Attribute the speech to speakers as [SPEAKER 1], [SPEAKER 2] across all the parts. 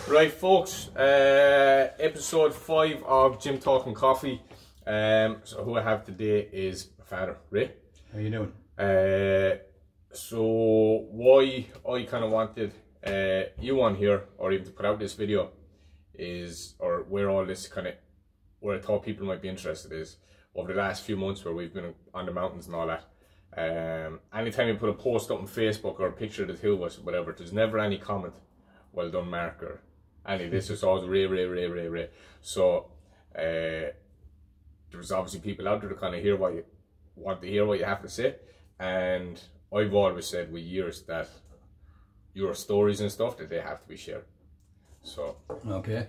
[SPEAKER 1] Right, folks, episode 5 of Gym Talk and Coffee. So who I have today is my father, Ray.
[SPEAKER 2] How you doing?
[SPEAKER 1] So why I kind of wanted you on here, or even to put out this video, is, or where all this kind of, where I thought people might be interested is, over the last few months where we've been on the mountains and all that. Anytime you put a post up on Facebook or a picture of the two of us, whatever, there's never any comment, "Well done, Mark," or any of this. Is always Ray. So there's obviously people out there to kind of hear what you want to hear, what you have to say. And I've always said with years that your stories and stuff, that they have to be shared. So
[SPEAKER 2] okay,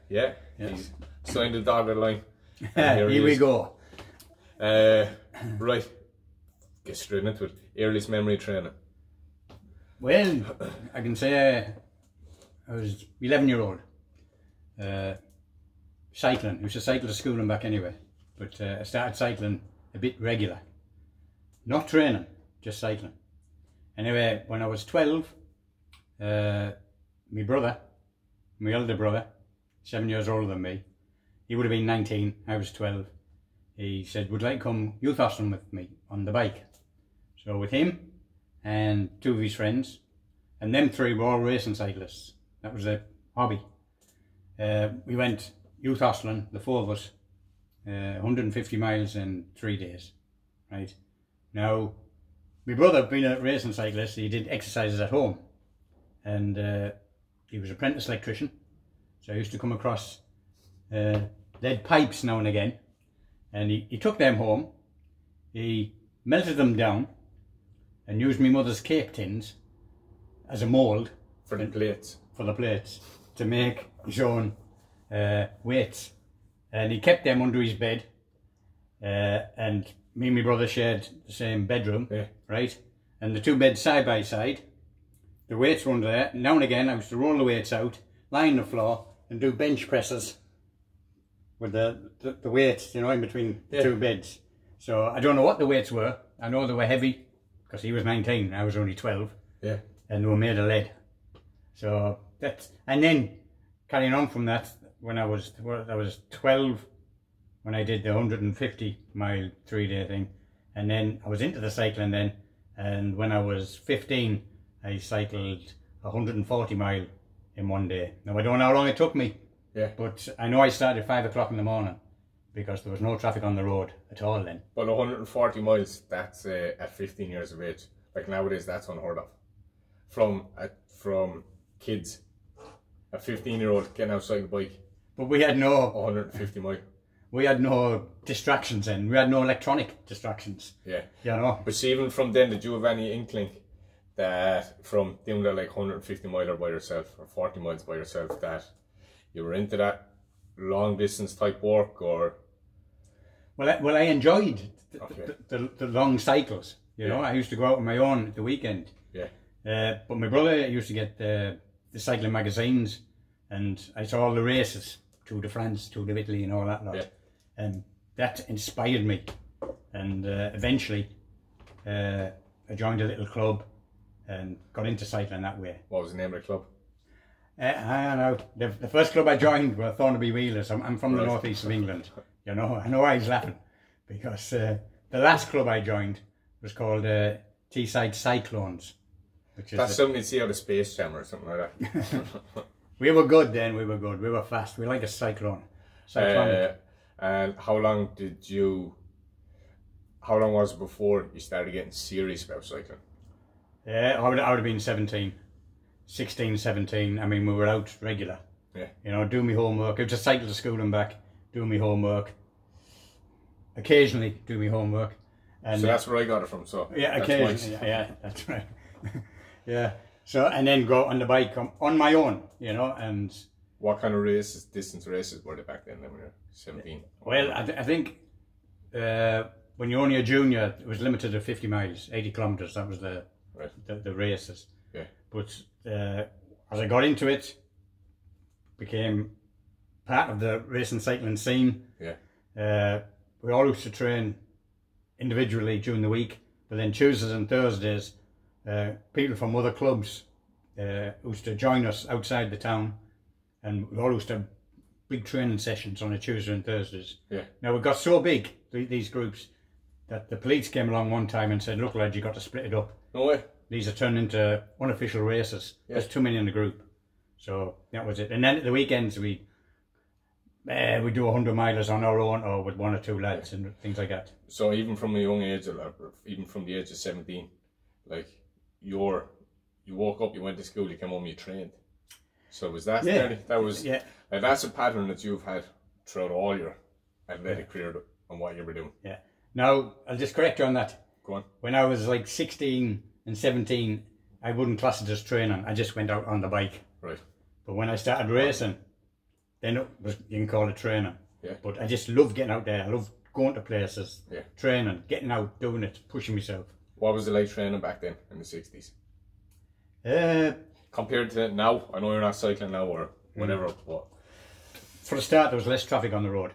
[SPEAKER 1] yeah. He's signed the dotted line.
[SPEAKER 2] Here we go.
[SPEAKER 1] Right, get straight into it. Earliest memory training.
[SPEAKER 2] Well, I can say I was 11-year-old. Cycling. I used to cycle to school and back anyway. But I started cycling a bit regular. Not training, just cycling. Anyway, when I was 12, my brother, my elder brother, 7 years older than me, he would have been 19, I was 12. He said, "Would you like to come youth hostling with me on the bike?" So with him and two of his friends, and them three were all racing cyclists. That was their hobby. We went youth hostling, the four of us, 150 miles in 3 days, right? Now, my brother, being a racing cyclist, he did exercises at home, and he was an apprentice electrician, so I used to come across lead pipes now and again, and he took them home, he melted them down, and used my mother's cake tins as a mould
[SPEAKER 1] For the plates.
[SPEAKER 2] To make his own weights. And he kept them under his bed, and me and my brother shared the same bedroom, right? And the two beds side by side, the weights were under there. Now and again I used to roll the weights out, lie on the floor and do bench presses with the weights, you know, in between the two beds. So I don't know what the weights were. I know they were heavy because he was 19, I was only 12. Yeah. And they were made of lead. So that's, and then carrying on from that, when I was 12 when I did the 150 mile 3-day thing, and then I was into the cycling then, and when I was 15 I cycled 140 mile in 1 day. Now I don't know how long it took me, but I know I started at 5 o'clock in the morning because there was no traffic on the road at all then.
[SPEAKER 1] But 140 miles, that's at 15 years of age. Like nowadays, that's unheard of. From kids, a 15-year-old getting outside the bike.
[SPEAKER 2] But we had no
[SPEAKER 1] 150 miles.
[SPEAKER 2] We had no distractions then. We had no electronic distractions. Yeah. You know.
[SPEAKER 1] But see, even from then, did you have any inkling that from doing that like 150 miler by yourself or 40 miles by yourself, that you were into that long distance type work? Or
[SPEAKER 2] well, I enjoyed the long cycles. You know, I used to go out on my own at the weekend. Yeah. But my brother used to get the cycling magazines, and I saw all the races, Tour de France, Tour de Italy and all that lot. Yeah. And that inspired me. And eventually I joined a little club and got into cycling that way.
[SPEAKER 1] What was the name of the club?
[SPEAKER 2] I don't know. The first club I joined were Thornaby Wheelers. I'm from the northeast of England. You know, I know why he's laughing, because the last club I joined was called Teesside Cyclones.
[SPEAKER 1] That's something you'd see out of Space Jam or something like that.
[SPEAKER 2] We were good then, we were good. We were fast. We like a cyclone.
[SPEAKER 1] And how long was it before you started getting serious about cycling?
[SPEAKER 2] Yeah, I would have been 16, 17. I mean, we were out regular. Yeah. You know, do my homework. I would just cycle to school and back, do my homework. Occasionally do my homework. And
[SPEAKER 1] so that's where I got it from, so.
[SPEAKER 2] Yeah, occasionally. Yeah, that's right. Yeah. So, and then go on the bike on my own, you know, and...
[SPEAKER 1] What kind of races, distance races were they back then when you were 17?
[SPEAKER 2] Well, I think when you're only a junior, it was limited to 50 miles, 80 kilometres, that was the races. Yeah. But as I got into it, became part of the racing cycling scene. Yeah. We all used to train individually during the week, but then Tuesdays and Thursdays, people from other clubs used to join us outside the town and we all used to have big training sessions on a Tuesday and Thursdays.
[SPEAKER 1] Yeah.
[SPEAKER 2] Now, it got so big, these groups, that the police came along one time and said, look, lads, you got to split it up.
[SPEAKER 1] No way.
[SPEAKER 2] These are turned into unofficial races.
[SPEAKER 1] Yeah.
[SPEAKER 2] There's too many in the group. So that was it. And then at the weekends, we do 100 milers on our own or with 1 or 2 lads and things like that.
[SPEAKER 1] So even from a young age, or even from the age of 17, like you woke up, you went to school, you came home, you trained. So was that like, that's a pattern that you've had throughout all your athletic career and what you were doing.
[SPEAKER 2] Yeah. Now I'll just correct you on that.
[SPEAKER 1] Go on. When
[SPEAKER 2] I was like 16 and 17, I wouldn't class it as training. I just went out on the bike.
[SPEAKER 1] Right.
[SPEAKER 2] But when I started racing, then you can call it training.
[SPEAKER 1] Yeah.
[SPEAKER 2] But I just love getting out there. I love going to places, training, getting out, doing it, pushing myself.
[SPEAKER 1] What was it like training back then in the 60s? Compared to now, I know you're not cycling now or whatever, but...
[SPEAKER 2] For the start, there was less traffic on the road.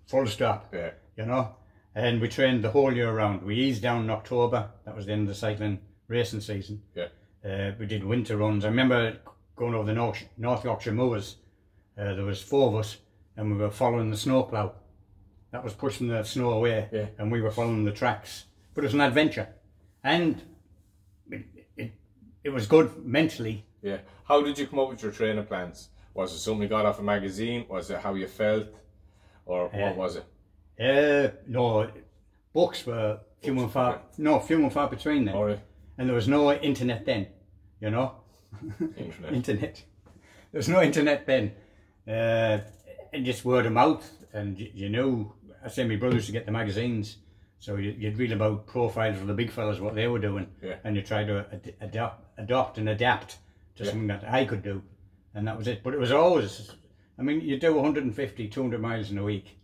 [SPEAKER 2] Full stop.
[SPEAKER 1] Yeah.
[SPEAKER 2] You know? And we trained the whole year round. We eased down in October. That was the end of the cycling racing season.
[SPEAKER 1] Yeah.
[SPEAKER 2] We did winter runs. I remember going over the North Yorkshire moors. There was 4 of us and we were following the snowplough. That was pushing the snow away, and we were following the tracks. But it was an adventure. And it was good mentally.
[SPEAKER 1] Yeah. How did you come up with your training plans? Was it something you got off a magazine? Was it how you felt? Or what was it?
[SPEAKER 2] No, books were few and far between then.
[SPEAKER 1] Oh, really?
[SPEAKER 2] And there was no internet then, you know?
[SPEAKER 1] Internet.
[SPEAKER 2] There was no internet then. And just word of mouth. And you knew, I say my brothers used to get the magazines. So you'd read about profiles of the big fellas, what they were doing.
[SPEAKER 1] Yeah.
[SPEAKER 2] And you try to adopt and adapt to something that I could do. And that was it. But it was always, I mean, you do 150, 200 miles in a week,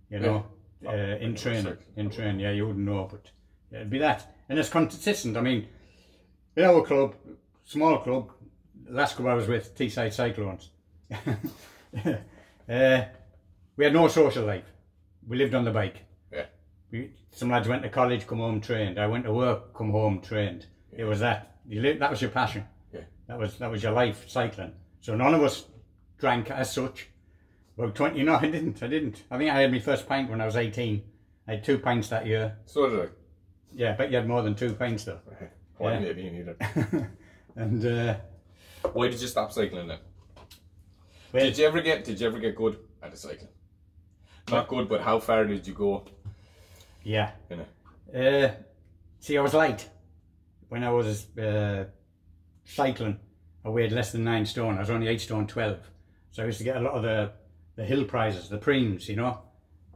[SPEAKER 2] you know, in training. Yeah, you wouldn't know, but it'd be that. And it's consistent. I mean, in our club, small club, the last club I was with, Teesside Cyclones, we had no social life. We lived on the bike.
[SPEAKER 1] Yeah.
[SPEAKER 2] Some lads went to college, come home, trained. I went to work, come home, trained. Yeah. It was that. That was your passion.
[SPEAKER 1] Yeah.
[SPEAKER 2] That was your life, cycling. So none of us drank as such. About 20, no, I didn't. I think I had my first pint when I was 18. I had 2 pints that year.
[SPEAKER 1] So did I.
[SPEAKER 2] Yeah, I bet you had more than 2 pints though.
[SPEAKER 1] Why didn't you either?
[SPEAKER 2] And
[SPEAKER 1] why did you stop cycling then?
[SPEAKER 2] Well,
[SPEAKER 1] did you ever get good at the cycling? Not good, but how far did you go?
[SPEAKER 2] Yeah.
[SPEAKER 1] You know?
[SPEAKER 2] See, I was light when I was cycling. I weighed less than 9 stone. I was only 8 stone 12. So I used to get a lot of the hill prizes, the preems, you know.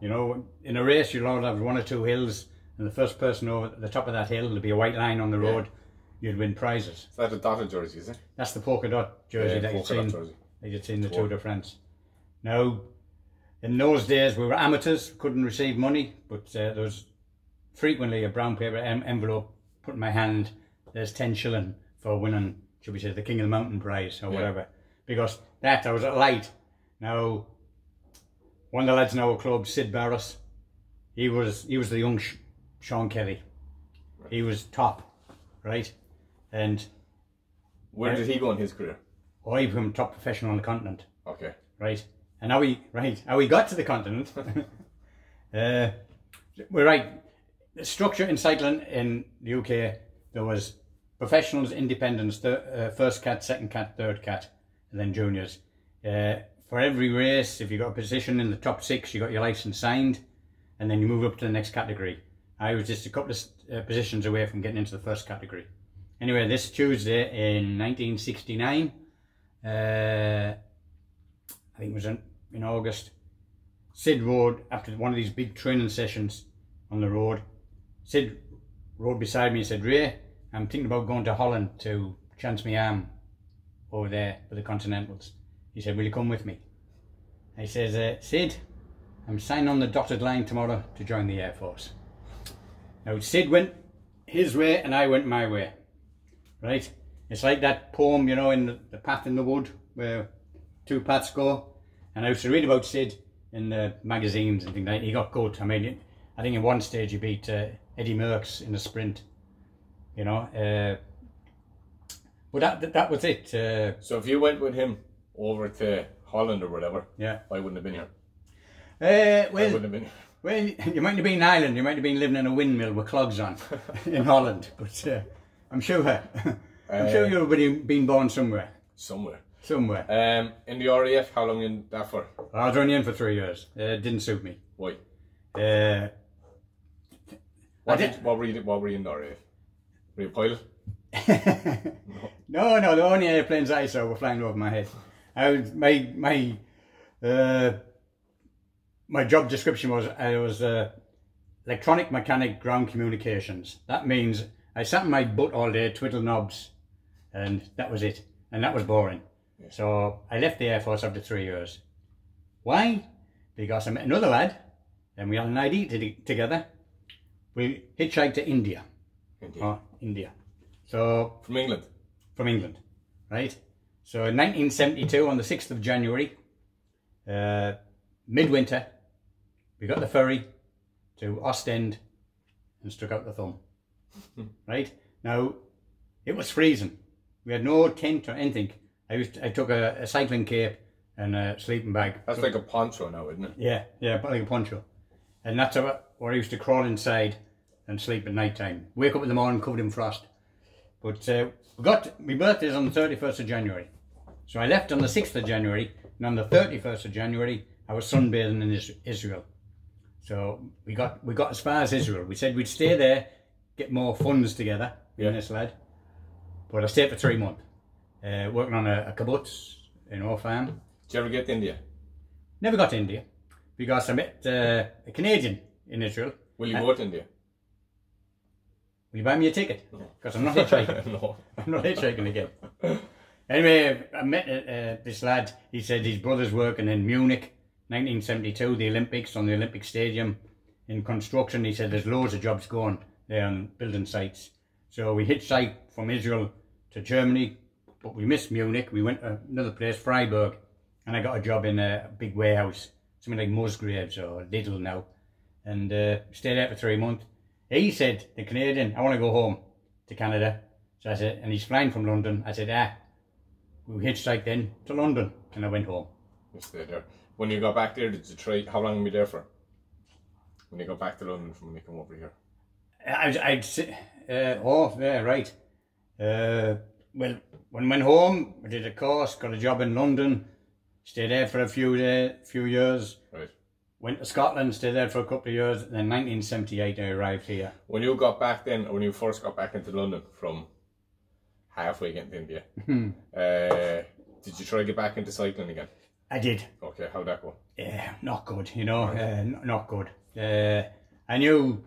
[SPEAKER 2] You know, in a race you'll always have 1 or 2 hills, and the first person over the top of that hill, there'll be a white line on the road, you'd win prizes.
[SPEAKER 1] Is that a dotted jersey, is it?
[SPEAKER 2] That's the polka dot jersey that you'd seen in the Tour de France. Now, in those days we were amateurs, couldn't receive money, but there was frequently a brown paper envelope put in my hand, there's 10 shilling for winning, should we say, the King of the Mountain prize or whatever. Because I was at light. Now, one of the lads in our club, Sid Barris, he was the young Sean Kelly. Right. He was top, right? And
[SPEAKER 1] where did he go in his career?
[SPEAKER 2] Oh, he became top professional on the continent.
[SPEAKER 1] Okay.
[SPEAKER 2] Right. And how we got to the continent. We're right. The structure in cycling in the UK, there was professionals, independents, first cat, second cat, third cat, and then juniors. For every race, if you got a position in the top 6, you got your license signed, and then you move up to the next category. I was just a couple of positions away from getting into the first category. Anyway, this Tuesday in 1969, I think it was in August, Sid rode, after one of these big training sessions on the road, Sid rode beside me and said, Ray, I'm thinking about going to Holland to chance my arm over there for the Continentals. He said, will you come with me? I says, Sid, I'm signing on the dotted line tomorrow to join the Air Force. Now Sid went his way and I went my way, right? It's like that poem, you know, in the path in the wood where 2 paths go. And I used to read about Sid in the magazines and things like that. He got good. I mean, I think at one stage he beat Eddie Merckx in a sprint, you know. But that was it.
[SPEAKER 1] So if you went with him over to Holland or whatever,
[SPEAKER 2] Yeah.
[SPEAKER 1] I wouldn't have been here.
[SPEAKER 2] Well,
[SPEAKER 1] I wouldn't have been.
[SPEAKER 2] well, you might have been in Ireland. You might have been living in a windmill with clogs on in Holland. But I'm sure you've been born somewhere.
[SPEAKER 1] Somewhere. In the RAF, how long in that for?
[SPEAKER 2] I was only in for 3 years. It didn't suit me.
[SPEAKER 1] Why? What were you in the RAF? Were you a pilot?
[SPEAKER 2] No, the only airplanes I saw were flying over my head. My job description was I was electronic mechanic ground communications. That means I sat in my butt all day, twiddle knobs, and that was it. And that was boring. Yeah. So I left the Air Force after 3 years. Why? Because I met another lad, and we had an ID together. We hitchhiked to India. India. So
[SPEAKER 1] from England?
[SPEAKER 2] From England, right? So in 1972, on the 6th of January, midwinter, we got the ferry to Ostend and stuck out the thumb. Right? Now, it was freezing. We had no tent or anything. I took a cycling cape and a sleeping bag.
[SPEAKER 1] That's like a poncho now, isn't it?
[SPEAKER 2] Yeah, like a poncho. And that's where I used to crawl inside and sleep at night time. Wake up in the morning covered in frost. But my birthday is on the 31st of January. So I left on the 6th of January, and on the 31st of January, I was sunbathing in Israel. So we got as far as Israel. We said we'd stay there, get more funds together, me and this lad. But I stayed for 3 months, working on a kibbutz, farm.
[SPEAKER 1] Did you ever get to India?
[SPEAKER 2] Never got to India, because I met a Canadian in Israel.
[SPEAKER 1] Will you go to India?
[SPEAKER 2] Will you buy me a ticket? Because I'm not hitchhiking.
[SPEAKER 1] No.
[SPEAKER 2] I'm not hitchhiking again. Anyway, I met this lad. He said his brother's working in Munich, 1972, the Olympics, on the Olympic Stadium, in construction. He said there's loads of jobs going there on building sites. So we hitchhiked from Israel to Germany, but we missed Munich. We went to another place, Freiburg, and I got a job in a big warehouse, something like Musgraves or Lidl now, and stayed there for 3 months. He said, the Canadian, I want to go home to Canada. So I said, and he's flying from London. I said, we hitchhiked then to London, and I went home.
[SPEAKER 1] You stayed there. When you got back there, did you try, how long were you there for? When you got back to London from when you come over here?
[SPEAKER 2] Right. Well, when I went home, I did a course, got a job in London, stayed there for a few years.
[SPEAKER 1] Right.
[SPEAKER 2] Went to Scotland, stayed there for a couple of years, and then 1978 I arrived here.
[SPEAKER 1] When you got back then, when you first got back into London from halfway getting to India, did you try to get back into cycling again?
[SPEAKER 2] I did.
[SPEAKER 1] Okay, how'd that go?
[SPEAKER 2] Yeah, not good, not good. I knew,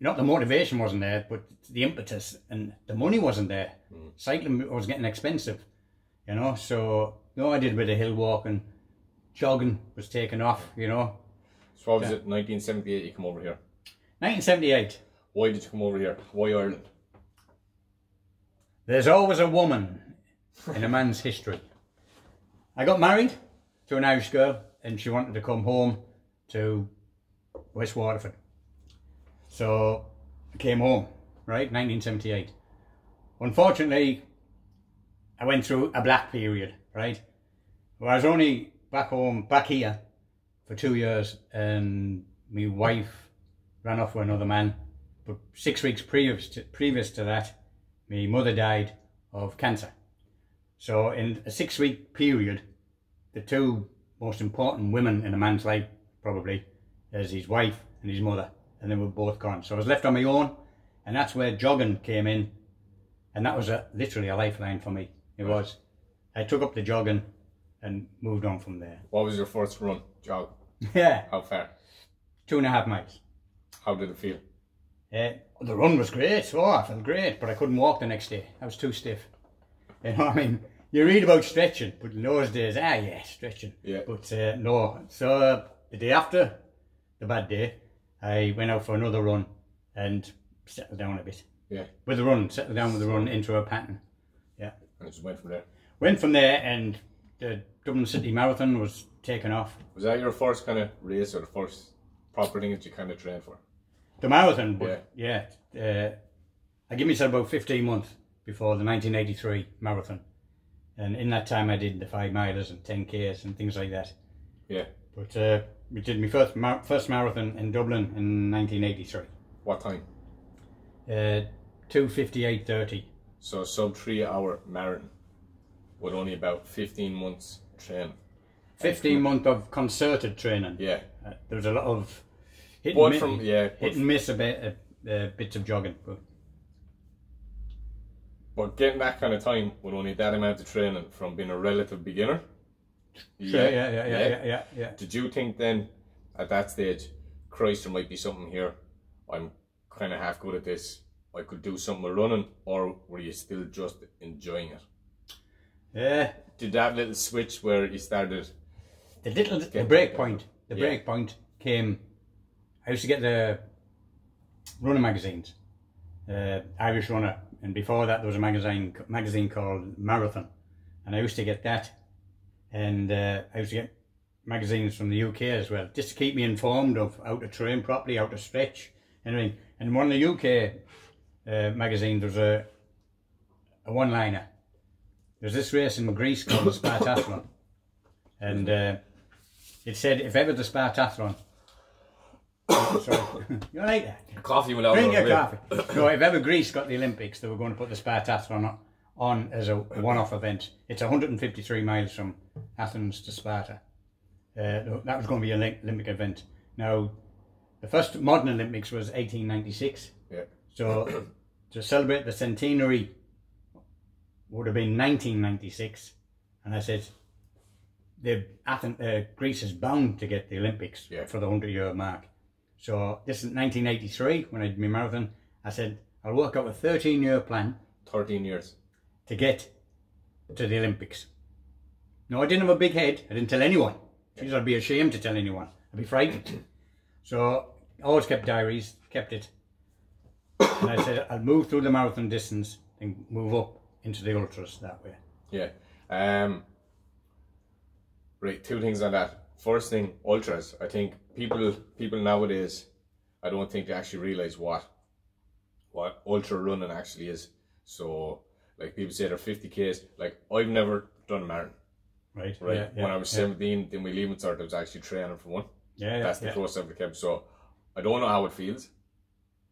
[SPEAKER 2] not the motivation wasn't there, but the impetus and the money wasn't there. Cycling was getting expensive, so I did a bit of hill walking. Jogging was taken off, So
[SPEAKER 1] what was it, 1978 you come over here?
[SPEAKER 2] 1978.
[SPEAKER 1] Why did you come over here? Why Ireland?
[SPEAKER 2] There's always a woman in a man's history. I got married to an Irish girl, and she wanted to come home to West Waterford. So I came home, right, 1978. Unfortunately, I went through a black period, right? Well, I was only back here for 2 years, and my wife ran off with another man. But 6 weeks previous to that, my mother died of cancer. So in a 6-week period, the two most important women in a man's life probably is his wife and his mother, and they were both gone. So I was left on my own, and that's where jogging came in, and that was literally a lifeline for me. It was. I took up the jogging and moved on from there.
[SPEAKER 1] What was your first run, jog?
[SPEAKER 2] Yeah.
[SPEAKER 1] How far?
[SPEAKER 2] 2.5 miles.
[SPEAKER 1] How did it feel?
[SPEAKER 2] The run was great. I felt great, but I couldn't walk the next day. I was too stiff. You read about stretching, but in those days, stretching.
[SPEAKER 1] Yeah.
[SPEAKER 2] But no. So the day after the bad day, I went out for another run and settled down a bit.
[SPEAKER 1] Yeah.
[SPEAKER 2] Settled down with the run into a pattern. Yeah.
[SPEAKER 1] And it just went from there?
[SPEAKER 2] Went from there, and the Dublin City Marathon was taken off.
[SPEAKER 1] Was that your first kind of race, or the first proper thing that you kind of trained for?
[SPEAKER 2] The marathon, but I give myself about 15 months before the 1983 marathon. And in that time I did the 5 milers and 10Ks and things like that.
[SPEAKER 1] Yeah.
[SPEAKER 2] But we did my first marathon in Dublin in 1983.
[SPEAKER 1] What time?
[SPEAKER 2] 2:58:30.
[SPEAKER 1] So sub 3 hour marathon with only about 15 months training.
[SPEAKER 2] 15 months of concerted training.
[SPEAKER 1] Yeah.
[SPEAKER 2] There was a lot of hit and miss a bit, bits of jogging.
[SPEAKER 1] But getting that kind of time with only that amount of training from being a relative beginner.
[SPEAKER 2] Sure, yeah.
[SPEAKER 1] Did you think then at that stage, Christ, there might be something here, I'm kind of half good at this, I could do something with running, or were you still just enjoying it?
[SPEAKER 2] Yeah.
[SPEAKER 1] Did that little switch where you started?
[SPEAKER 2] The break point came, I used to get the running magazines, Irish Runner, and before that there was a magazine called Marathon, and I used to get that, and I used to get magazines from the UK as well, just to keep me informed of how to train properly, how to stretch, anything. And one of the UK magazines was a one-liner. There's this race in Greece called the Spartathlon, and it said if ever the Spartathlon, sorry, you like that?
[SPEAKER 1] Coffee will
[SPEAKER 2] drink your coffee. No, if ever Greece got the Olympics, they were going to put the Spartathlon on as a one-off event. It's 153 miles from Athens to Sparta. That was going to be an Olympic event. Now, the first modern Olympics was 1896.
[SPEAKER 1] Yeah.
[SPEAKER 2] So to celebrate the centenary would have been 1996, and I said, Greece is bound to get the Olympics for the 100-year mark. So this is 1983 when I did my marathon. I said, I'll work out a 13-year plan.
[SPEAKER 1] 13 years. To
[SPEAKER 2] get to the Olympics. No, I didn't have a big head. I didn't tell anyone. Jeez, I'd be ashamed to tell anyone. I'd be frightened. So I always kept diaries, kept it. And I said, I'll move through the marathon distance and move up into the ultras that way.
[SPEAKER 1] Yeah. Right, 2 things on that. First thing, ultras. I think people nowadays, I don't think they actually realise what ultra running actually is. So, like people say they're 50Ks. Like, I've never done a marathon.
[SPEAKER 2] Right.
[SPEAKER 1] Yeah, when I was 17, then we leaving cert, I was actually training for one. That's the closest I've kept. So, I don't know how it feels.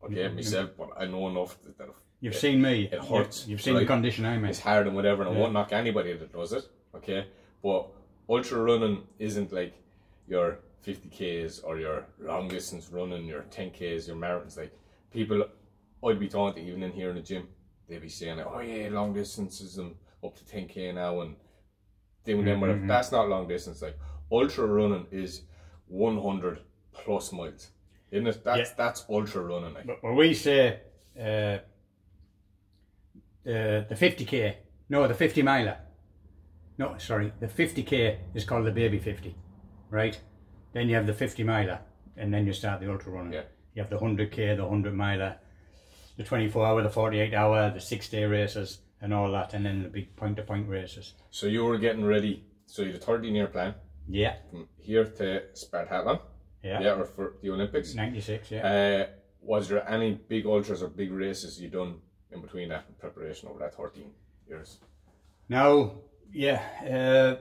[SPEAKER 1] Okay, myself, but I know enough that
[SPEAKER 2] you've seen me.
[SPEAKER 1] It hurts.
[SPEAKER 2] You've seen the condition I'm in.
[SPEAKER 1] It's hard and whatever, and I won't knock anybody that does it. Okay, but ultra running isn't like your 50Ks or your long distance running, your 10Ks, your marathons. Like people, I'd be talking to even in here in the gym, they'd be saying, oh yeah, long distances and up to 10K now and doing them whatever. That's not long distance. Like ultra running is 100 plus miles, isn't it? That's ultra running. Like.
[SPEAKER 2] But we say the 50K, no, the 50 miler. No, sorry, the 50K is called the baby 50, right? Then you have the 50 miler, and then you start the ultra running.
[SPEAKER 1] Yeah.
[SPEAKER 2] You have the 100K, the 100 miler, the 24 hour, the 48 hour, the 6-day races, and all that, and then the big point-to-point races.
[SPEAKER 1] So you were getting ready, so you had a 13-year plan.
[SPEAKER 2] Yeah.
[SPEAKER 1] From here to Spartathlon.
[SPEAKER 2] Yeah.
[SPEAKER 1] Or for the Olympics.
[SPEAKER 2] 96, yeah.
[SPEAKER 1] Was there any big ultras or big races you done in between that in preparation over that 13 years?
[SPEAKER 2] Now, yeah,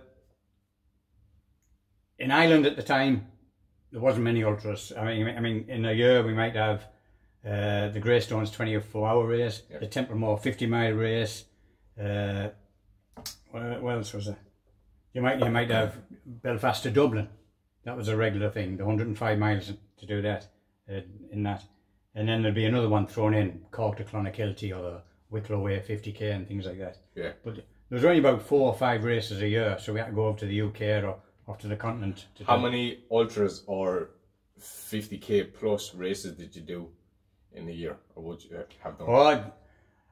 [SPEAKER 2] in Ireland at the time, there wasn't many ultras. I mean, in a year we might have the Greystones 24-hour race, the Templemore 50-mile race. What else was there? You might have Belfast to Dublin. That was a regular thing. The 105 miles to do that in that, and then there'd be another one thrown in, Cork to Clonakilty or the Wicklow Way 50K and things like that.
[SPEAKER 1] Yeah.
[SPEAKER 2] But there was only about 4 or 5 races a year, so we had to go over to the UK or off to the continent.
[SPEAKER 1] How many ultras or 50K plus races did you do in a year, or would you have done?
[SPEAKER 2] Oh,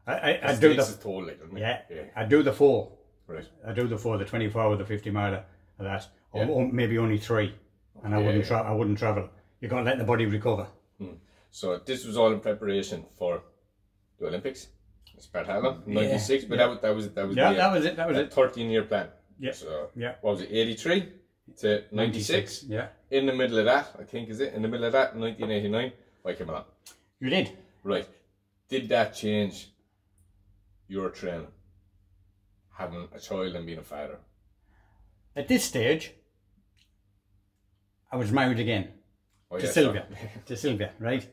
[SPEAKER 2] I do the
[SPEAKER 1] toll, like,
[SPEAKER 2] I do the 4.
[SPEAKER 1] Right.
[SPEAKER 2] I do the 4, the 24 hour, the 50 miler, of that, or maybe only 3, and I wouldn't travel. You got to let the body recover.
[SPEAKER 1] So this was all in preparation for the Olympics. Spartathlon, 96, but that was it. That was it. 13-year plan.
[SPEAKER 2] Yeah.
[SPEAKER 1] So what was it, 83 to 96?
[SPEAKER 2] Yeah.
[SPEAKER 1] In the middle of that, I think, in the middle of that, 1989, I came along.
[SPEAKER 2] You did.
[SPEAKER 1] Right. Did that change your training? having a child and being a father?
[SPEAKER 2] At this stage, I was married again to
[SPEAKER 1] yeah,
[SPEAKER 2] Sylvia. To Sylvia, right?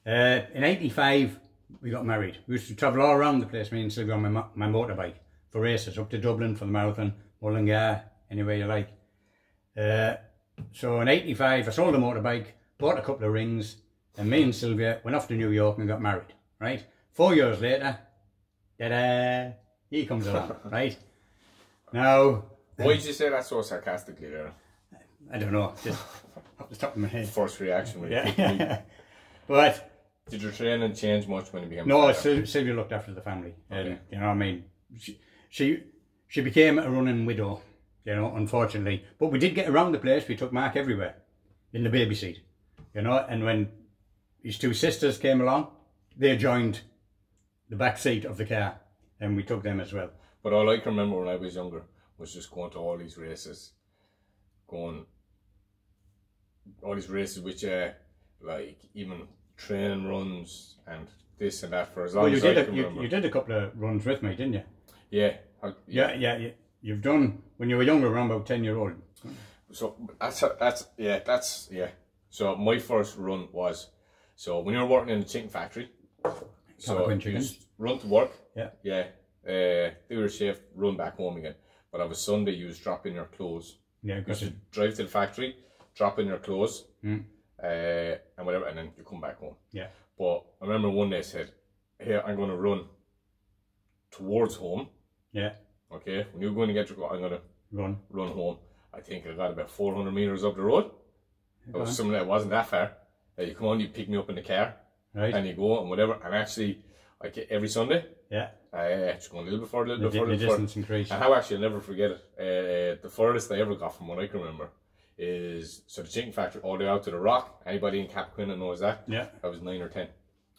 [SPEAKER 2] In '85, we got married. We used to travel all around the place, me and Sylvia, on my motorbike for races, up to Dublin for the marathon, Mullingar, anywhere you like. So in '85, I sold the motorbike, bought a couple of rings, and me and Sylvia went off to New York and got married, right? 4 years later, ta-da, he comes along, right? Now...
[SPEAKER 1] Why did you say that so sarcastically there?
[SPEAKER 2] I don't know, just off the top of my head.
[SPEAKER 1] First reaction when
[SPEAKER 2] yeah. But...
[SPEAKER 1] Did your training change much when you became
[SPEAKER 2] no,
[SPEAKER 1] a father?
[SPEAKER 2] Sylvia looked after the family.
[SPEAKER 1] Okay.
[SPEAKER 2] And, you know what I mean? She became a running widow, you know, unfortunately. But we did get around the place. We took Mark everywhere in the baby seat, you know. And when his two sisters came along, they joined the back seat of the car and we took them as well.
[SPEAKER 1] But all I can remember when I was younger was just going to all these races. Which like even training runs and this and that for as long as I can remember. You did
[SPEAKER 2] a couple of runs with me, didn't you?
[SPEAKER 1] Yeah.
[SPEAKER 2] Yeah. You've done when you were younger, around about 10-year-old.
[SPEAKER 1] So that's. So my first run was, so when you're working in the chicken factory, so you just run to work. Yeah. Do your shift, run back home again. But on a Sunday, you just drop in your clothes.
[SPEAKER 2] Yeah,
[SPEAKER 1] you just drive to the factory, drop in your clothes, and whatever, and then you come back home.
[SPEAKER 2] Yeah.
[SPEAKER 1] But I remember one day I said, "Here, I'm going to run towards home."
[SPEAKER 2] Yeah.
[SPEAKER 1] Okay. When you're going to get your, I'm going to run home. I think I got about 400 meters up the road. It was something that wasn't that far. You come on, you pick me up in the car,
[SPEAKER 2] right,
[SPEAKER 1] and you go and whatever. And actually, like every Sunday, just going a little bit further,
[SPEAKER 2] the distance increase.
[SPEAKER 1] And how actually I'll never forget it. The furthest I ever got from what I can remember is the chicken factory all the way out to the Rock. Anybody in Capquinna knows that?
[SPEAKER 2] Yeah.
[SPEAKER 1] I was 9 or 10.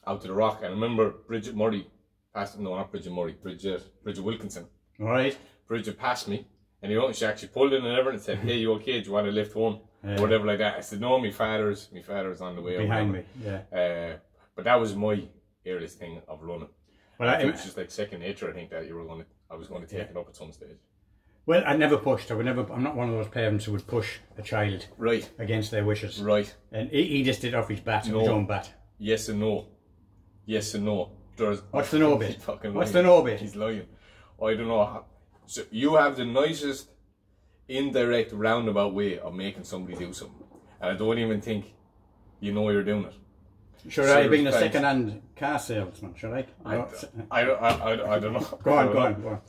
[SPEAKER 1] Out to the Rock. And I remember Bridget Murray passed, no, not Bridget Murray, Bridget Wilkinson.
[SPEAKER 2] Right.
[SPEAKER 1] Bridget passed me, and she actually pulled in and everything and said, "Hey, you okay? Do you want to lift home?" Or whatever like that. I said, "No, my father's on the way
[SPEAKER 2] behind me." Yeah.
[SPEAKER 1] But that was my earliest thing of running. Well, it was just like second nature. I think that I was going to take it up at some stage.
[SPEAKER 2] Well, I never pushed. I'm not one of those parents who would push a child against their wishes.
[SPEAKER 1] Right.
[SPEAKER 2] And he just did it off his bat, his own bat.
[SPEAKER 1] Yes and no. Yes and no.
[SPEAKER 2] What's the no bit? What's the no bit?
[SPEAKER 1] He's lying. I don't know. So you have the nicest indirect roundabout way of making somebody do something, and I don't even think you know you're doing it.
[SPEAKER 2] Should I be a second-hand car salesman? Should I?
[SPEAKER 1] I don't know.
[SPEAKER 2] Go on.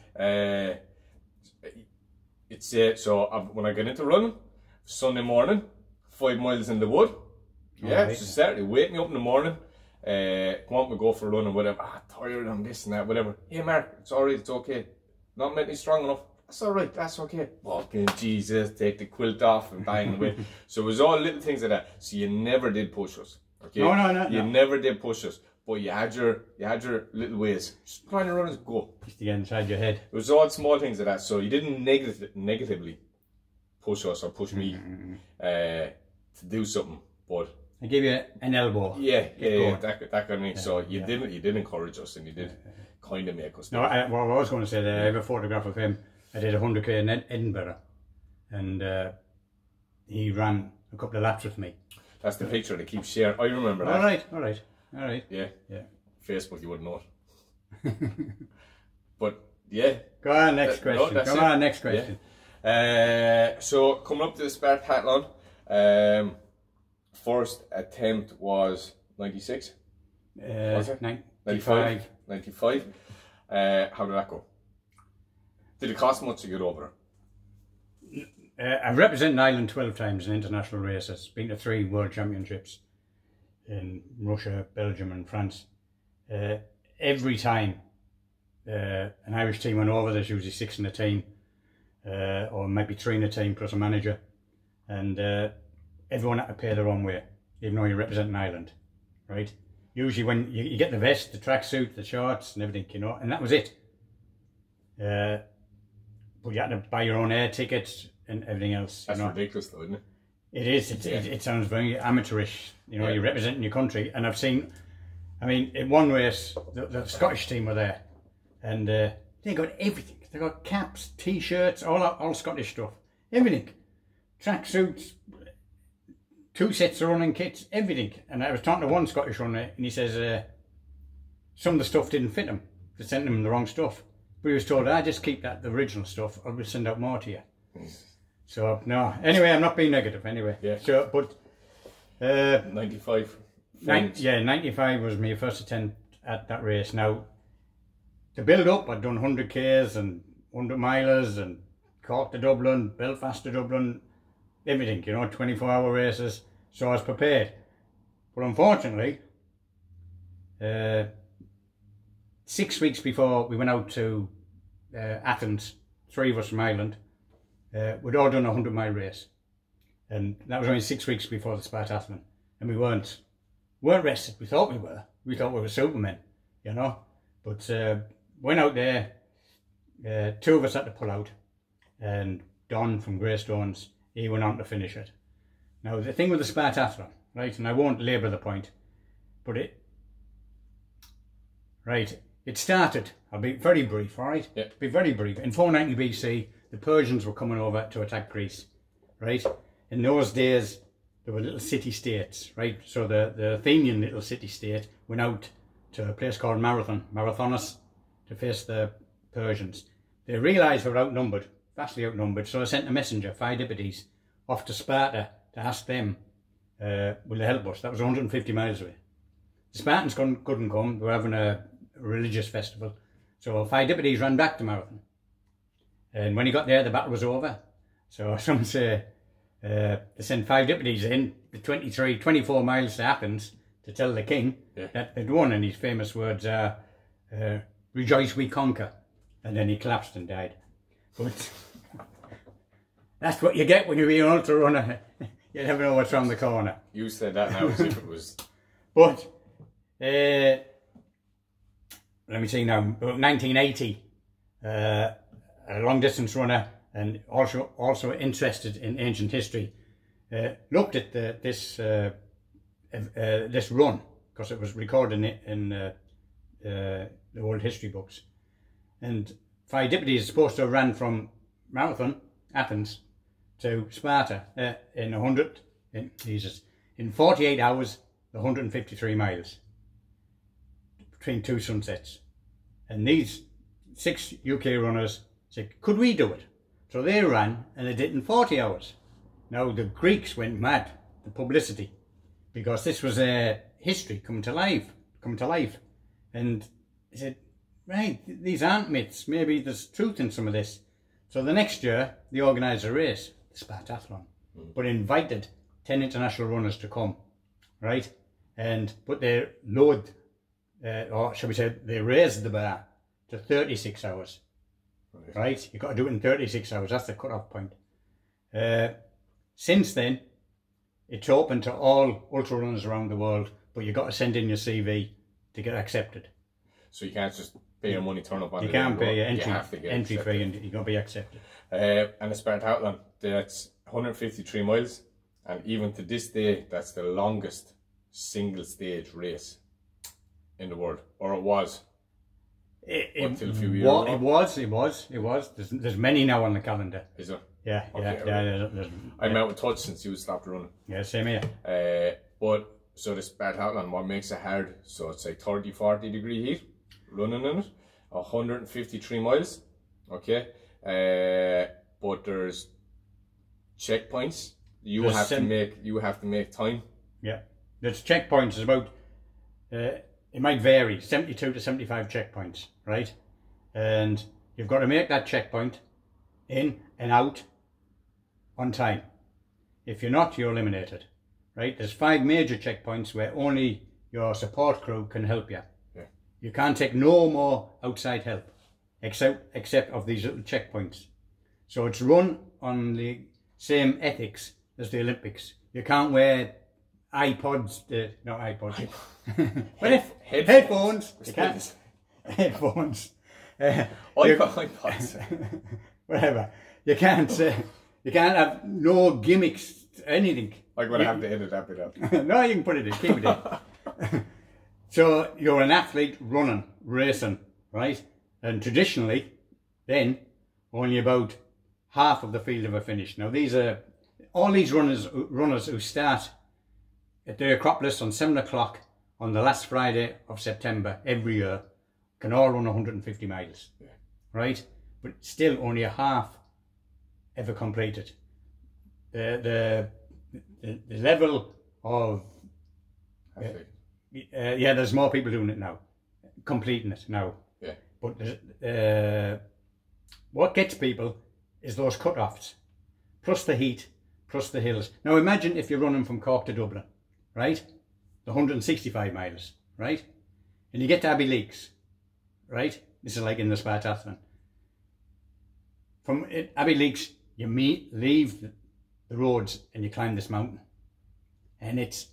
[SPEAKER 1] It's so when I get into running Sunday morning, 5 miles in the wood. Yeah, it's Saturday. Wake me up in the morning. Come on, we go for a run or whatever. Tired, I'm this and that, whatever. Hey, Mark, it's alright, it's okay. Not mentally strong enough. That's alright, that's okay. Fucking Jesus, take the quilt off and bang away. So it was all little things like that. So you never did push us. Okay?
[SPEAKER 2] No.
[SPEAKER 1] You never did push us. But you had your little ways. Just trying to run us, go.
[SPEAKER 2] Just to get inside your head.
[SPEAKER 1] It was all small things like that. So you didn't negatively push us or push me to do something. But
[SPEAKER 2] I gave you an elbow.
[SPEAKER 1] Yeah, that kind of thing. So you did encourage us, and you did kind of make us.
[SPEAKER 2] No, what I was going to say that I have a photograph of him. I did 100k in Edinburgh, and he ran a couple of laps with me.
[SPEAKER 1] That's the picture they keep sharing. I remember that.
[SPEAKER 2] All right.
[SPEAKER 1] Yeah. Facebook, you wouldn't know it. But yeah.
[SPEAKER 2] Go on, next question. Next question.
[SPEAKER 1] Yeah. So coming up to the Spartathlon, first attempt was 96. Was it?
[SPEAKER 2] 95.
[SPEAKER 1] 95. How did that go? Did it cost much to get over there?
[SPEAKER 2] I've represented Ireland 12 times in international races. Been to 3 World Championships in Russia, Belgium and France. Every time an Irish team went over, there's usually 6 in a team, or maybe 3 in a team plus a manager, and everyone had to pay their own way, even though you're representing Ireland, right? Usually when you get the vest, the tracksuit, the shorts and everything, you know, and that was it. But you had to buy your own air tickets and everything else.
[SPEAKER 1] That's ridiculous though, isn't it?
[SPEAKER 2] It is. It sounds very amateurish. You know, you're representing your country. And I've seen, I mean, in one race, the Scottish team were there. And they got everything. They got caps, t-shirts, all Scottish stuff, everything, tracksuits, 2 sets of running kits, everything. And I was talking to one Scottish runner, and he says some of the stuff didn't fit him. They sent him the wrong stuff. But he was told, I just keep the original stuff, I'll send out more to you. So, no. Anyway, I'm not being negative, anyway.
[SPEAKER 1] Yeah.
[SPEAKER 2] So, but...
[SPEAKER 1] 95.
[SPEAKER 2] Yeah, 95 was my first attempt at that race. Now, to build up, I'd done 100 Ks and 100 milers and Cork to Dublin, Belfast to Dublin, everything, you know, 24-hour races. So I was prepared. But unfortunately, 6 weeks before we went out to Athens, 3 of us from Ireland, we'd all done a 100-mile race. And that was only 6 weeks before the Spartathlon. And we weren't rested. We thought we were. We thought we were Supermen, you know. But went out there, 2 of us had to pull out. And Don from Greystones, he went on to finish it. Now, the thing with the Spartathlon, right, and I won't labour the point, but it started, I'll be very brief, all right?
[SPEAKER 1] Yeah.
[SPEAKER 2] Be very brief. In 490 BC, the Persians were coming over to attack Greece, right? In those days, there were little city-states, right? So the Athenian little city-state went out to a place called Marathonus, to face the Persians. They realised they were outnumbered, vastly outnumbered, so they sent a messenger, Pheidippides, off to Sparta to ask them, will they help us? That was 150 miles away. The Spartans couldn't come, they were having a religious festival. So Pheidippides ran back to Marathon. And when he got there, the battle was over. So some say they sent Pheidippides in, the 24 miles to Athens, to tell the king that they'd won. And his famous words are, rejoice we conquer. And then he collapsed and died. But that's what you get when you be an ultra runner. You never know what's around the corner.
[SPEAKER 1] You said that now as if it was...
[SPEAKER 2] But, let me see now, 1980, a long distance runner and also interested in ancient history, looked at this run, because it was recorded in the old history books. And Pheidippides is supposed to have ran from Marathon, Athens, to Sparta in 48 hours, 153 miles between 2 sunsets. And these 6 UK runners said, could we do it? So they ran and they did it in 40 hours. Now the Greeks went mad, the publicity, because this was history come to life. And they said, right, these aren't myths, maybe there's truth in some of this. So the next year, they organised a race, the Spartathlon, but invited 10 international runners to come, right? But they lowered, or shall we say, they raised the bar to 36 hours, right? You've got to do it in 36 hours, that's the cut-off point. Since then, it's open to all ultra runners around the world, but you've got to send in your CV to get accepted.
[SPEAKER 1] So you can't just pay your money, turn up on
[SPEAKER 2] you
[SPEAKER 1] the
[SPEAKER 2] can't pay your
[SPEAKER 1] entry
[SPEAKER 2] fee and you've got to be accepted.
[SPEAKER 1] And the Spartathlon, that's 153 miles, and even to this day, that's the longest single stage race in the world, or it was. Until a few years ago. It was.
[SPEAKER 2] There's many now on the calendar.
[SPEAKER 1] Is there?
[SPEAKER 2] Yeah,
[SPEAKER 1] okay,
[SPEAKER 2] yeah.
[SPEAKER 1] I'm out of touch since you stopped running.
[SPEAKER 2] Yeah, same here.
[SPEAKER 1] But so the Spartathlon, what makes it hard? So it's like 30-40 degree heat, running in it, 153 miles. Okay, but there's checkpoints. You have to make time. Yeah,
[SPEAKER 2] there's checkpoints. It's about it might vary, 72 to 75 checkpoints, right? And you've got to make that checkpoint in and out on time. If you're not, you're eliminated, right? There's 5 major checkpoints where only your support crew can help you.
[SPEAKER 1] Yeah.
[SPEAKER 2] You can't take no more outside help, except of these little checkpoints. So it's run on the same ethics as the Olympics. You can't wear iPods, not iPods. But if headphones, you can't. Headphones.
[SPEAKER 1] iPods.
[SPEAKER 2] Whatever. You can't have no gimmicks, anything.
[SPEAKER 1] I'm going to have to edit that bit out.
[SPEAKER 2] No, you can put it in, keep it in. So you're an athlete running, racing, right? And traditionally, then only about half of the field ever finished. Now these are all these runners who start at the Acropolis on 7 o'clock on the last Friday of September every year can all run 150 miles, right? But still only a half ever completed. The level of yeah, there's more people doing it now, completing it now.
[SPEAKER 1] Yeah.
[SPEAKER 2] But what gets people is those cut-offs, plus the heat, plus the hills. Now imagine if you're running from Cork to Dublin, right? The 165 miles, right? And you get to Abbey Leaks, right? This is like in the Spartathlon. From Abbey Leaks, you leave the roads and you climb this mountain. And it's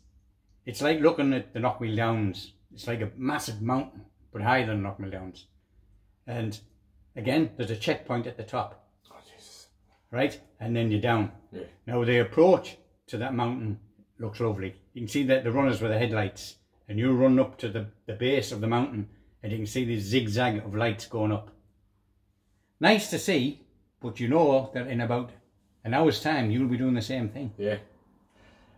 [SPEAKER 2] like looking at the Knockmeal Downs. It's like a massive mountain, but higher than Knockmeal Downs. And again, there's a checkpoint at the top.
[SPEAKER 1] Oh, Jesus.
[SPEAKER 2] Right? And then you're down.
[SPEAKER 1] Yeah.
[SPEAKER 2] Now the approach to that mountain looks lovely. You can see that the runners with the headlights, and you run up to the base of the mountain and you can see this zigzag of lights going up. Nice to see, but you know that in about an hour's time you'll be doing the same thing.
[SPEAKER 1] Yeah.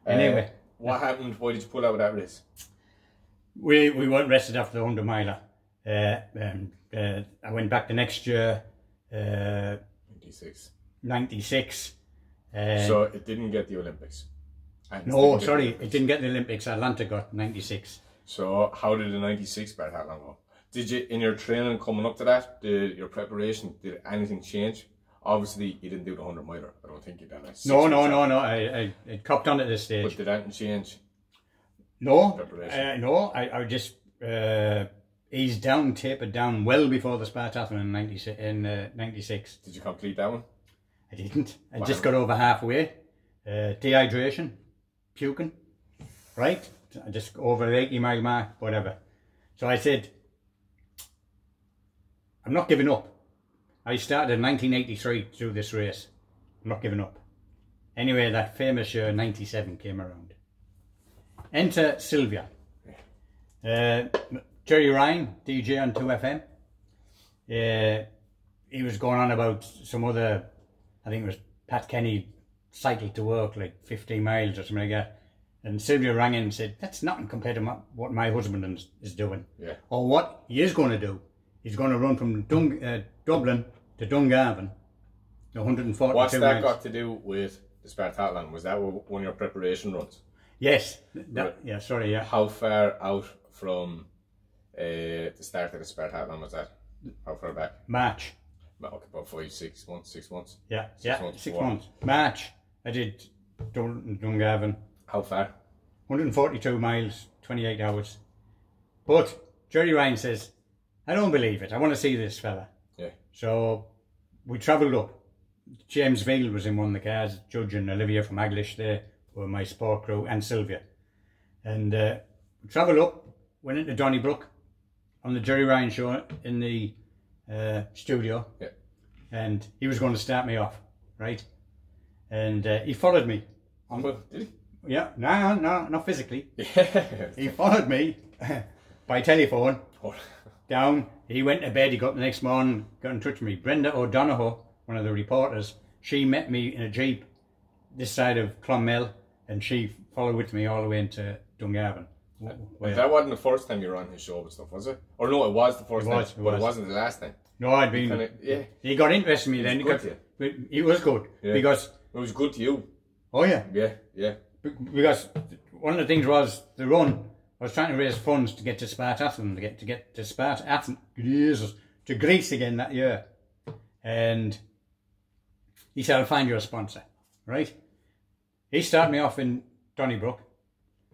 [SPEAKER 2] Anyway.
[SPEAKER 1] What happened? Why did you pull out of that race?
[SPEAKER 2] We weren't rested after the 100 miler. I went back the next year. 96.
[SPEAKER 1] So it didn't get the Olympics.
[SPEAKER 2] No, sorry, it didn't get the Olympics. Atlanta got 96.
[SPEAKER 1] So how did the 96 Spartathlon go? Did you, in your training coming up to that, your preparation, did anything change? Obviously, you didn't do the 100 miler. I don't think you did.
[SPEAKER 2] No. I copped on at this stage.
[SPEAKER 1] But did anything change?
[SPEAKER 2] No, I just eased down, tapered down well before the Spartathlon in 96.
[SPEAKER 1] Did you complete that one?
[SPEAKER 2] I didn't. I just got over halfway. Dehydration, puking, right? I just over the 80 mile mark, whatever. So I said, I'm not giving up. I started in 1983 to do this race. I'm not giving up. Anyway, that famous year 97 came around. Enter Sylvia. Jerry Ryan, DJ on 2FM. He was going on about some other, I think it was Pat Kenny cycled to work like 15 miles or something like that. And Sylvia rang in and said, that's nothing compared to what my husband is doing.
[SPEAKER 1] Yeah.
[SPEAKER 2] Or what he is going to do. He's going to run from Dublin to Dungarvan, 142 miles.
[SPEAKER 1] What's that got to do with the Spartathlon? Was that one of your preparation runs?
[SPEAKER 2] Yes.
[SPEAKER 1] Right.
[SPEAKER 2] Yeah, sorry, yeah.
[SPEAKER 1] How far out from the start of the Spartathlon was that? How far back?
[SPEAKER 2] March.
[SPEAKER 1] Okay, about 6 months. 6 months.
[SPEAKER 2] Yeah, 6 months. March, I did Dungarvan.
[SPEAKER 1] How far?
[SPEAKER 2] 142 miles, 28 hours. But Jerry Ryan says, I don't believe it. I want to see this fella.
[SPEAKER 1] Yeah.
[SPEAKER 2] So we travelled up. James Veal was in one of the cars, Judge and Olivia from Aglish there were my sport crew, and Sylvia. And we travelled up, went into Donnybrook on the Jerry Ryan show in the studio.
[SPEAKER 1] Yeah.
[SPEAKER 2] And he was going to start me off, right? And he followed me.
[SPEAKER 1] Did he?
[SPEAKER 2] Yeah, no, not physically.
[SPEAKER 1] Yeah.
[SPEAKER 2] He followed me by telephone.
[SPEAKER 1] Oh.
[SPEAKER 2] Down, he went to bed, he got the next morning, got in touch with me. Brenda O'Donoghue, one of the reporters, she met me in a Jeep this side of Clonmel, and she followed with me all the way into Dungarvan.
[SPEAKER 1] That wasn't the first time you were on his show and stuff, was it? Or no, it was the first time, but it wasn't the last time.
[SPEAKER 2] No, I'd been... He got interested in me then. He was good, because...
[SPEAKER 1] It was good to you.
[SPEAKER 2] Oh yeah.
[SPEAKER 1] Yeah.
[SPEAKER 2] Because one of the things was, the run, I was trying to raise funds to get to Spartathlon, to get to Spartathlon, Jesus, to Greece again that year. And he said, I'll find you a sponsor, right? He started me off in Donnybrook.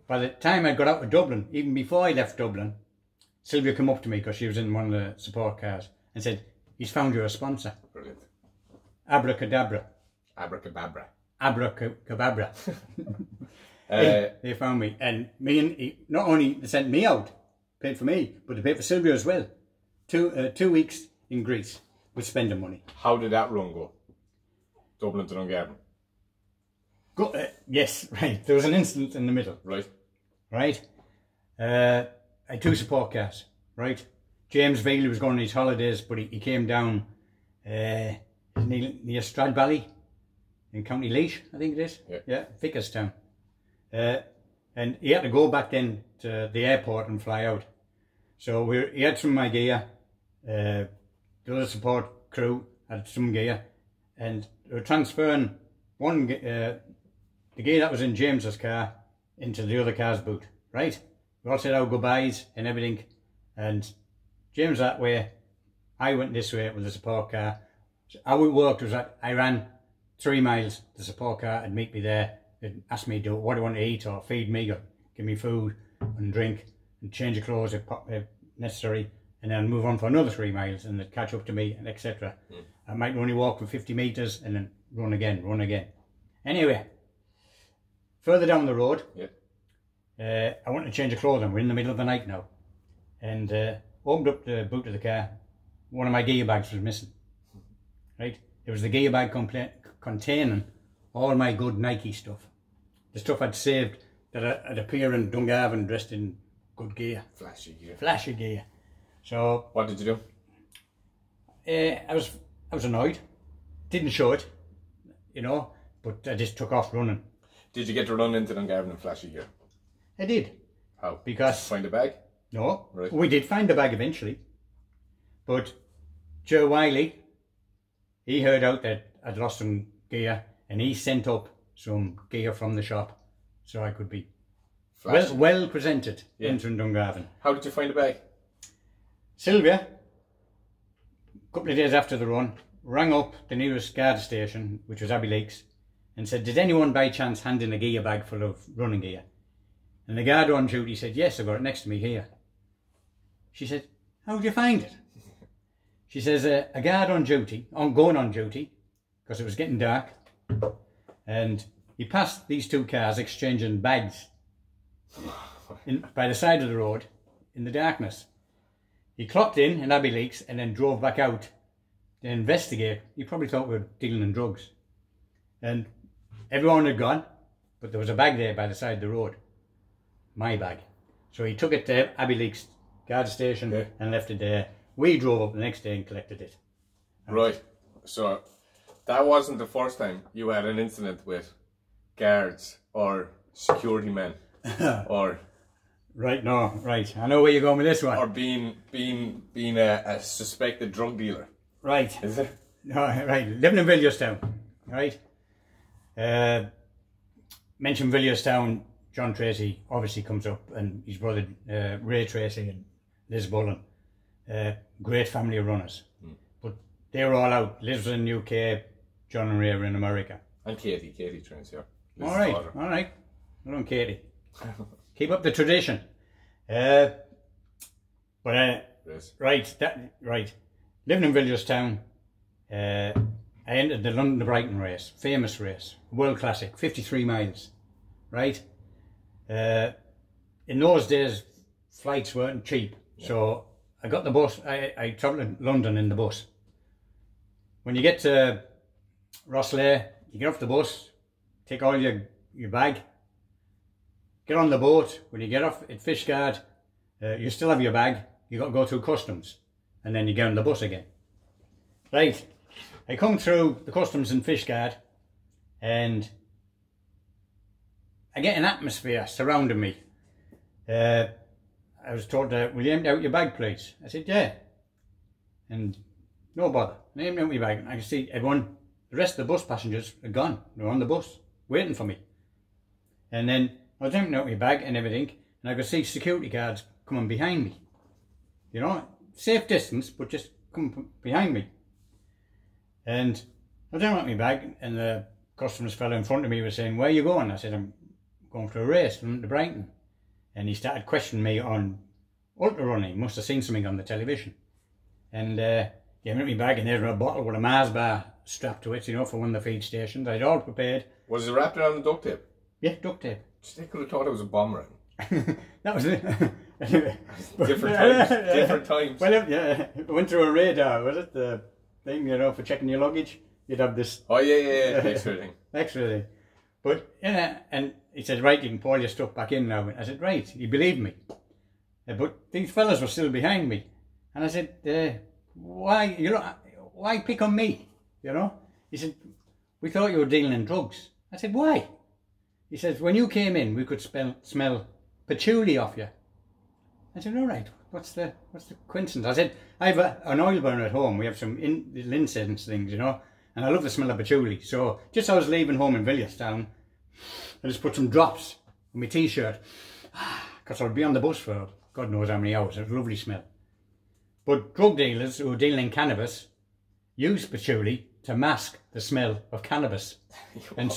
[SPEAKER 2] By the time I got out of Dublin, even before I left Dublin, Sylvia came up to me, because she was in one of the support cars, and said, he's found you a sponsor.
[SPEAKER 1] Brilliant.
[SPEAKER 2] Abracadabra.
[SPEAKER 1] Abracadabra.
[SPEAKER 2] Abracadabra. They found me, and not only they sent me out, paid for me, but they paid for Sylvia as well. 2 weeks in Greece with spending money.
[SPEAKER 1] How did that run go? Dublin to Dungarvan.
[SPEAKER 2] Yes, right. There was an incident in the middle.
[SPEAKER 1] Right.
[SPEAKER 2] I had 2 support cars. Right. James Veal was going on his holidays, but he came down near Stradbally in County Laois, I think it is. Yeah, Vickerstown. And he had to go back then to the airport and fly out. So he had some of my gear, the other support crew had some gear, and they were transferring the gear that was in James's car into the other car's boot, right? We all said our goodbyes and everything, and James that way, I went this way with the support car. So how it worked was that I ran 3 miles, the support car would meet me there, they'd ask me what do I want to eat or feed me or give me food and drink and change of clothes if necessary, and then move on for another 3 miles and they'd catch up to me and etc. I might only walk for 50 metres and then run again. Anyway, further down the road, I want to change of clothing. We're in the middle of the night now, and opened up the boot of the car. One of my gear bags was missing. Right, it was the gear bag containing all my good Nike stuff, the stuff I'd saved that I'd appear in Dungarvan dressed in good gear, flashy gear. So
[SPEAKER 1] what did you do?
[SPEAKER 2] I was annoyed. Didn't show it, you know, but I just took off running.
[SPEAKER 1] Did you get to run into Dungarvan in flashy gear?
[SPEAKER 2] I did.
[SPEAKER 1] How?
[SPEAKER 2] Because
[SPEAKER 1] did you find a bag?
[SPEAKER 2] No,
[SPEAKER 1] right.
[SPEAKER 2] We did find the bag eventually, but Joe Wiley, he heard out that I'd lost some gear and he sent up some gear from the shop so I could be well presented entering Dungarvan.
[SPEAKER 1] How did you find the bag?
[SPEAKER 2] Sylvia, a couple of days after the run, rang up the nearest guard station, which was Abbey Lakes, and said, did anyone by chance hand in a gear bag full of running gear? And the guard on duty said, yes, I've got it next to me here. She said, how did you find it? She says, a guard on duty, going on duty, because it was getting dark, and he passed these 2 cars exchanging bags by the side of the road in the darkness. He clocked in Abbey Lakes and then drove back out to investigate. He probably thought we were dealing in drugs. And everyone had gone, but there was a bag there by the side of the road. My bag. So he took it to Abbey Lakes guard station and left it there. We drove up the next day and collected it.
[SPEAKER 1] Right. So that wasn't the first time you had an incident with guards or security men or...
[SPEAKER 2] Right, no, right. I know where you're going with this one.
[SPEAKER 1] Or being a suspected drug dealer.
[SPEAKER 2] Right.
[SPEAKER 1] Is it?
[SPEAKER 2] No, right. Living in Villiers-Town, right? Mention Villiers-Town, John Tracy obviously comes up, and his brother Ray Tracy and Liz Bullen. Great family of runners. But they were all out. Liz was in the UK, John and Ray were in America.
[SPEAKER 1] And Katie trains here.
[SPEAKER 2] All right. Well done, Katie. Keep up the tradition. Right. Living in Villiers-Town, I entered the London to Brighton race, famous race, world classic, 53 miles, right? In those days, flights weren't cheap, so I got the bus. I travelled to London in the bus. When you get to Rosslare, you get off the bus, take all your bag, get on the boat. When you get off at Fishguard, you still have your bag. You got to go through customs, and then you get on the bus again. Right, I come through the customs in Fishguard, and I get an atmosphere surrounding me. I was told, will you empty out your bag, please? I said, yeah. And no bother. I emptied out my bag, and I could see everyone, the rest of the bus passengers are gone. They were on the bus, waiting for me. And then I was emptying out my bag and everything, and I could see security guards coming behind me. You know, safe distance, but just coming behind me. And I was emptying out my bag, and the customs fellow in front of me was saying, where are you going? I said, I'm going for a race from Brighton. And he started questioning me on ultra running. He must have seen something on the television. And he emptied my bag, and there's a bottle with a Mars bar strapped to it, you know, for one of the feed stations. I'd all prepared.
[SPEAKER 1] Was it wrapped around duct tape?
[SPEAKER 2] Yeah, duct tape.
[SPEAKER 1] They could have thought it was a bomb ring.
[SPEAKER 2] That was it.
[SPEAKER 1] Different times.
[SPEAKER 2] Well, yeah, it went through a radar, was it? The thing, you know, for checking your luggage. You'd have this...
[SPEAKER 1] Oh, yeah, X-ray thing.
[SPEAKER 2] X-ray thing. But, yeah, and he said, right, you can pour your stuff back in now. I said, right, he believed me. But these fellas were still behind me. And I said, why, you know, why pick on me? You know? He said, we thought you were dealing in drugs. I said, why? He says, when you came in, we could smell patchouli off you. I said, all right, what's the coincidence? I said, I have an oil burner at home. We have some little incense things, you know, and I love the smell of patchouli. So just as I was leaving home in Villiers-Town, I just put some drops on my t-shirt because I'll be on the bus for God knows how many hours. It was a lovely smell. But drug dealers who are dealing in cannabis use patchouli to mask the smell of cannabis. And